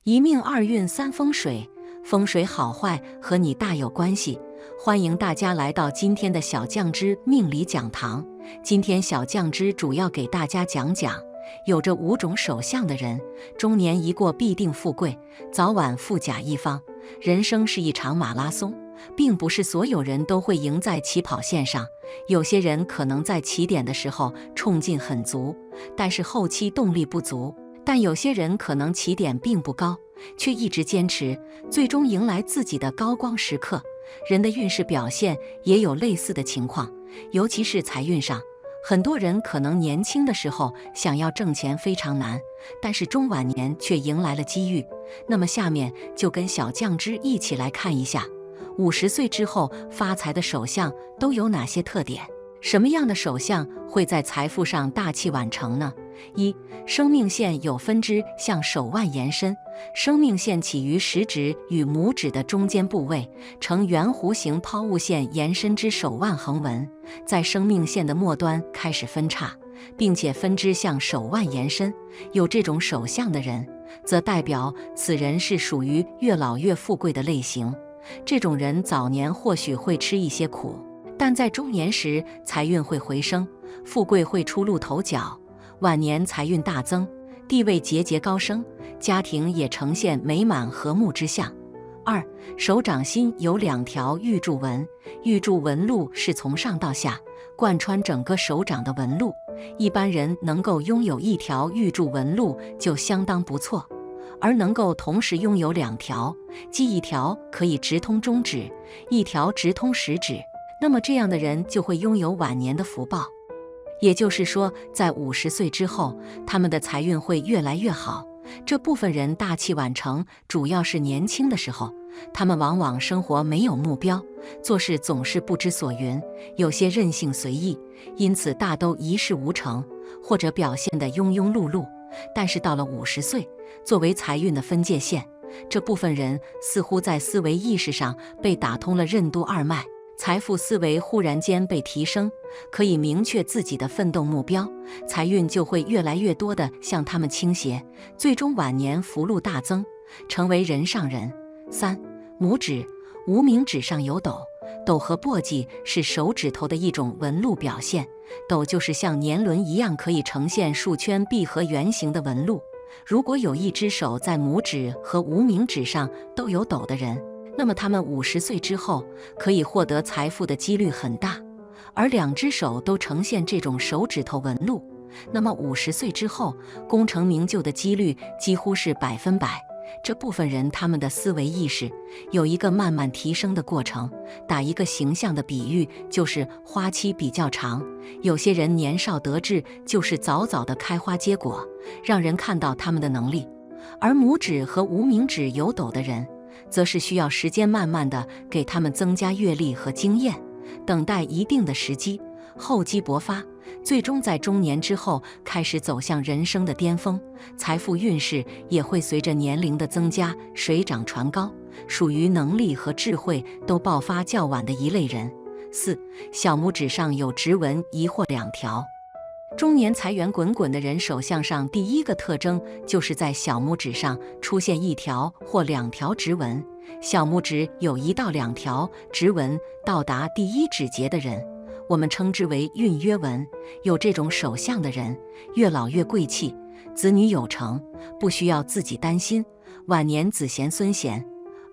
一命二运三风水，风水好坏和你大有关系。欢迎大家来到今天的小酱汁命理讲堂。今天小酱汁主要给大家讲讲，有着5种手相的人，中年一过必定富贵，早晚富甲一方。人生是一场马拉松，并不是所有人都会赢在起跑线上。有些人可能在起点的时候冲劲很足，但是后期动力不足。但有些人可能起点并不高，却一直坚持，最终迎来自己的高光时刻。人的运势表现也有类似的情况，尤其是财运上，很多人可能年轻的时候想要挣钱非常难，但是中晚年却迎来了机遇。那么下面就跟小酱汁一起来看一下50岁之后发财的手相都有哪些特点，什么样的手相会在财富上大器晚成呢？1. 生命线有分支向手腕延伸，生命线起于食指与拇指的中间部位，呈圆弧形抛物线延伸至手腕横纹，在生命线的末端开始分叉，并且分支向手腕延伸。有这种手相的人，则代表此人是属于越老越富贵的类型。这种人早年或许会吃一些苦，但在中年时财运会回升，富贵会初露头角，晚年财运大增，地位节节高升，家庭也呈现美满和睦之象。2. 手掌心有2条玉柱纹，玉柱纹路是从上到下贯穿整个手掌的纹路，一般人能够拥有1条玉柱纹路就相当不错，而能够同时拥有2条，即1条可以直通中指，1条直通食指，那么这样的人就会拥有晚年的福报。也就是说，在50岁之后，他们的财运会越来越好。这部分人大器晚成，主要是年轻的时候，他们往往生活没有目标，做事总是不知所云，有些任性随意，因此大都一事无成，或者表现得庸庸碌碌。但是到了50岁，作为财运的分界线，这部分人似乎在思维意识上被打通了任督二脉，财富思维忽然间被提升，可以明确自己的奋斗目标，财运就会越来越多地向他们倾斜，最终晚年福禄大增，成为人上人。3. 拇指、无名指上有斗，斗和簸箕是手指头的一种纹路表现，斗就是像年轮一样可以呈现数圈闭合圆形的纹路。如果有一只手在拇指和无名指上都有斗的人，那么他们50岁之后可以获得财富的几率很大，而2只手都呈现这种手指头纹路，那么50岁之后功成名就的几率几乎是100%。这部分人他们的思维意识有一个慢慢提升的过程，打一个形象的比喻，就是花期比较长，有些人年少得志就是早早的开花结果，让人看到他们的能力。而拇指和无名指有斗的人，则是需要时间慢慢的给他们增加阅历和经验，等待一定的时机，厚积薄发，最终在中年之后开始走向人生的巅峰，财富运势也会随着年龄的增加水涨船高，属于能力和智慧都爆发较晚的一类人。4. 小拇指上有直纹1或2条，中年财源滚滚的人手相上第一个特征就是在小拇指上出现1条或2条直纹，小拇指有1到2条直纹到达第1指节的人，我们称之为运约纹。有这种手相的人，越老越贵气，子女有成，不需要自己担心，晚年子贤孙贤，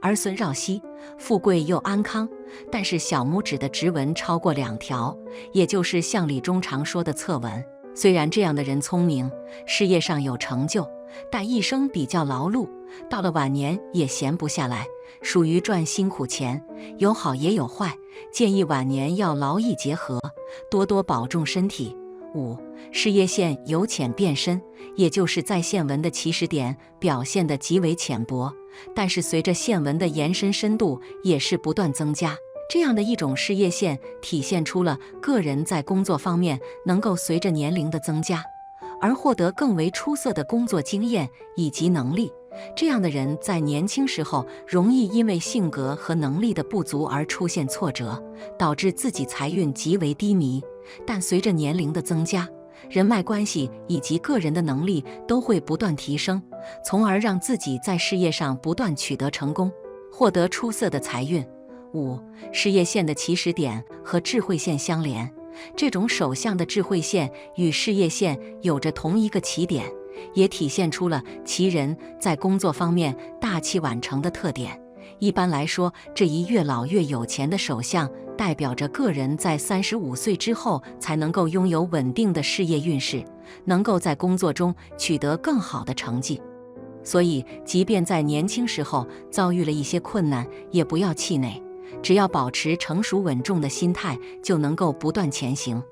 儿孙绕膝，富贵又安康。但是小拇指的直纹超过2条，也就是相理中常说的侧纹，虽然这样的人聪明，事业上有成就，但一生比较劳碌，到了晚年也闲不下来，属于赚辛苦钱，有好也有坏，建议晚年要劳逸结合，多多保重身体。5. 事业线由浅变深，也就是在线纹的起始点表现得极为浅薄，但是随着线纹的延伸深度也是不断增加，这样的一种事业线体现出了个人在工作方面能够随着年龄的增加而获得更为出色的工作经验以及能力。这样的人在年轻时候容易因为性格和能力的不足而出现挫折，导致自己财运极为低迷，但随着年龄的增加，人脉关系以及个人的能力都会不断提升，从而让自己在事业上不断取得成功，获得出色的财运。5. 事业线的起始点和智慧线相连，这种手相的智慧线与事业线有着同一个起点，也体现出了其人在工作方面大器晚成的特点。一般来说，这一越老越有钱的手相代表着个人在35岁之后才能够拥有稳定的事业运势，能够在工作中取得更好的成绩。所以，即便在年轻时候遭遇了一些困难，也不要气馁，只要保持成熟稳重的心态，就能够不断前行。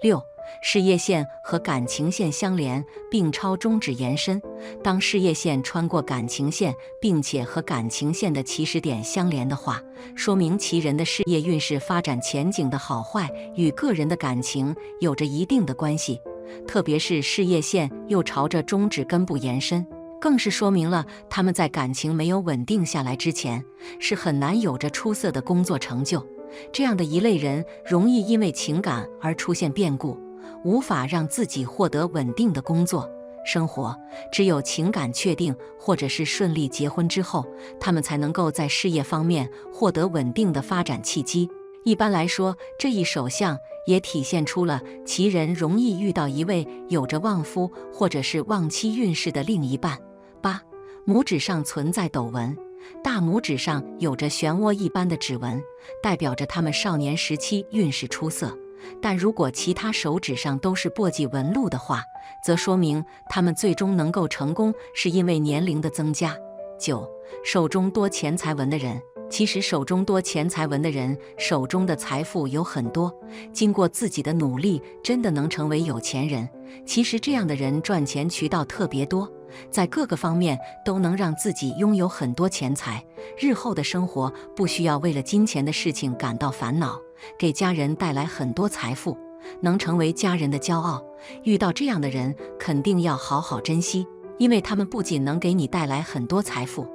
6. 事业线和感情线相连，并朝中指延伸。当事业线穿过感情线，并且和感情线的起始点相连的话，说明其人的事业运势发展前景的好坏与个人的感情有着一定的关系。特别是事业线又朝着中指根部延伸，更是说明了他们在感情没有稳定下来之前，是很难有着出色的工作成就。这样的一类人容易因为情感而出现变故，无法让自己获得稳定的工作生活。只有情感确定或者是顺利结婚之后，他们才能够在事业方面获得稳定的发展契机。一般来说，这一手相也体现出了其人容易遇到一位有着旺夫或者是旺妻运势的另一半。8. 拇指上存在斗纹，大拇指上有着漩涡一般的指纹，代表着他们少年时期运势出色。但如果其他手指上都是簸箕纹路的话，则说明他们最终能够成功是因为年龄的增加。9. 手中多钱财纹的人，其实手中多钱财纹的人手中的财富有很多，经过自己的努力，真的能成为有钱人。其实这样的人赚钱渠道特别多，在各个方面都能让自己拥有很多钱财，日后的生活不需要为了金钱的事情感到烦恼，给家人带来很多财富，能成为家人的骄傲。遇到这样的人，肯定要好好珍惜，因为他们不仅能给你带来很多财富，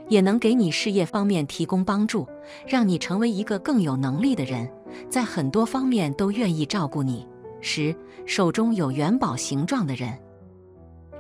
也能给你事业方面提供帮助，让你成为一个更有能力的人，在很多方面都愿意照顾你。10. 手中有元宝形状的人，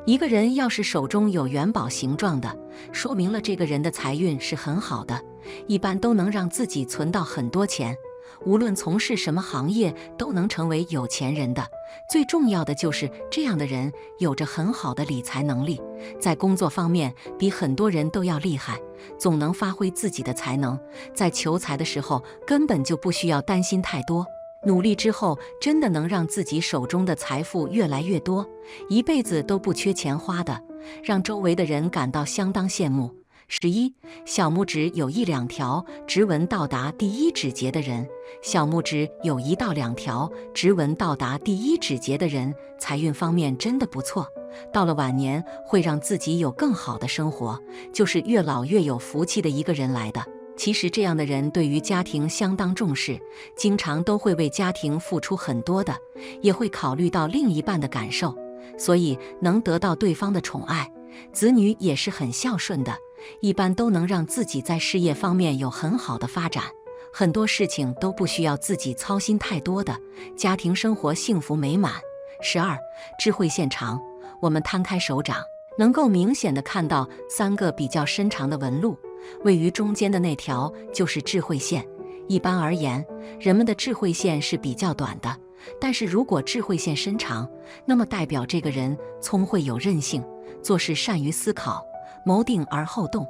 一个人要是手中有元宝形状的，说明了这个人的财运是很好的，一般都能让自己存到很多钱，无论从事什么行业都能成为有钱人的。最重要的就是这样的人有着很好的理财能力，在工作方面比很多人都要厉害，总能发挥自己的才能，在求财的时候根本就不需要担心太多，努力之后真的能让自己手中的财富越来越多，一辈子都不缺钱花的，让周围的人感到相当羡慕。11. 小拇指有1、2条指纹到达第1指节的人，小拇指有1到2条指纹到达第1指节的人，财运方面真的不错，到了晚年会让自己有更好的生活，就是越老越有福气的一个人来的。其实这样的人对于家庭相当重视，经常都会为家庭付出很多的，也会考虑到另一半的感受，所以能得到对方的宠爱。子女也是很孝顺的，一般都能让自己在事业方面有很好的发展，很多事情都不需要自己操心太多的，家庭生活幸福美满。12. 智慧线长，我们摊开手掌，能够明显的看到3个比较伸长的纹路，位于中间的那条就是智慧线。一般而言，人们的智慧线是比较短的，但是如果智慧线伸长，那么代表这个人聪慧有韧性，做事善于思考，谋定而后动，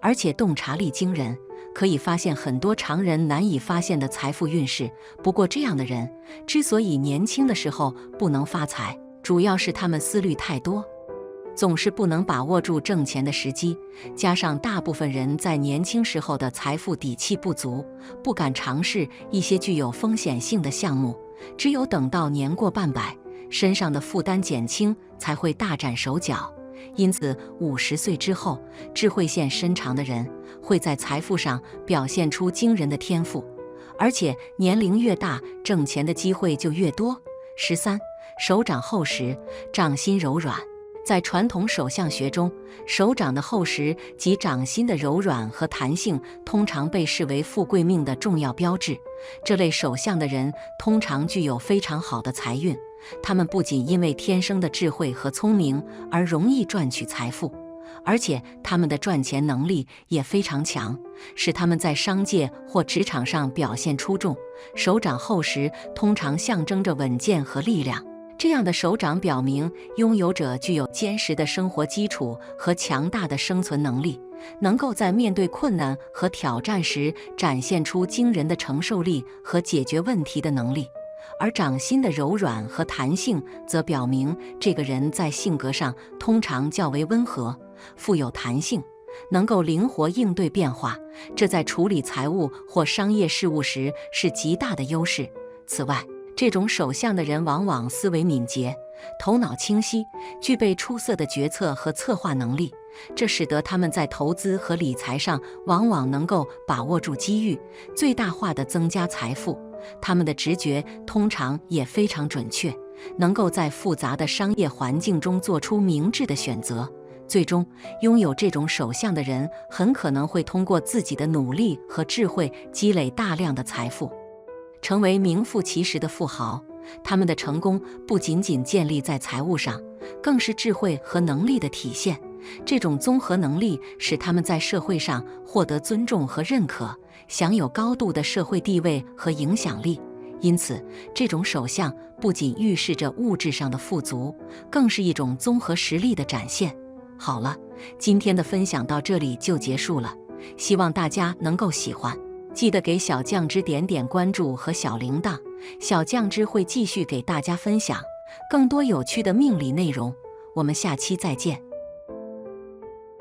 而且洞察力惊人，可以发现很多常人难以发现的财富运势。不过这样的人之所以年轻的时候不能发财，主要是他们思虑太多，总是不能把握住挣钱的时机，加上大部分人在年轻时候的财富底气不足，不敢尝试一些具有风险性的项目，只有等到年过半百，身上的负担减轻，才会大展手脚。因此50岁之后，智慧线伸长的人会在财富上表现出惊人的天赋，而且年龄越大，挣钱的机会就越多。13. 手掌厚实，掌心柔软。在传统手相学中，手掌的厚实及掌心的柔软和弹性通常被视为富贵命的重要标志。这类手相的人通常具有非常好的财运，他们不仅因为天生的智慧和聪明而容易赚取财富，而且他们的赚钱能力也非常强，使他们在商界或职场上表现出众。手掌厚实通常象征着稳健和力量，这样的手掌表明拥有者具有坚实的生活基础和强大的生存能力，能够在面对困难和挑战时展现出惊人的承受力和解决问题的能力。而掌心的柔软和弹性则表明这个人在性格上通常较为温和，富有弹性，能够灵活应对变化，这在处理财务或商业事务时是极大的优势。此外，这种手相的人往往思维敏捷，头脑清晰，具备出色的决策和策划能力，这使得他们在投资和理财上往往能够把握住机遇，最大化地增加财富。他们的直觉通常也非常准确，能够在复杂的商业环境中做出明智的选择。最终，拥有这种手相的人很可能会通过自己的努力和智慧积累大量的财富，成为名副其实的富豪。他们的成功不仅仅建立在财务上，更是智慧和能力的体现。这种综合能力使他们在社会上获得尊重和认可，享有高度的社会地位和影响力。因此，这种手相不仅预示着物质上的富足，更是一种综合实力的展现。好了，今天的分享到这里就结束了，希望大家能够喜欢。记得给小酱汁点点关注和小铃铛，小酱汁会继续给大家分享更多有趣的命理内容。我们下期再见。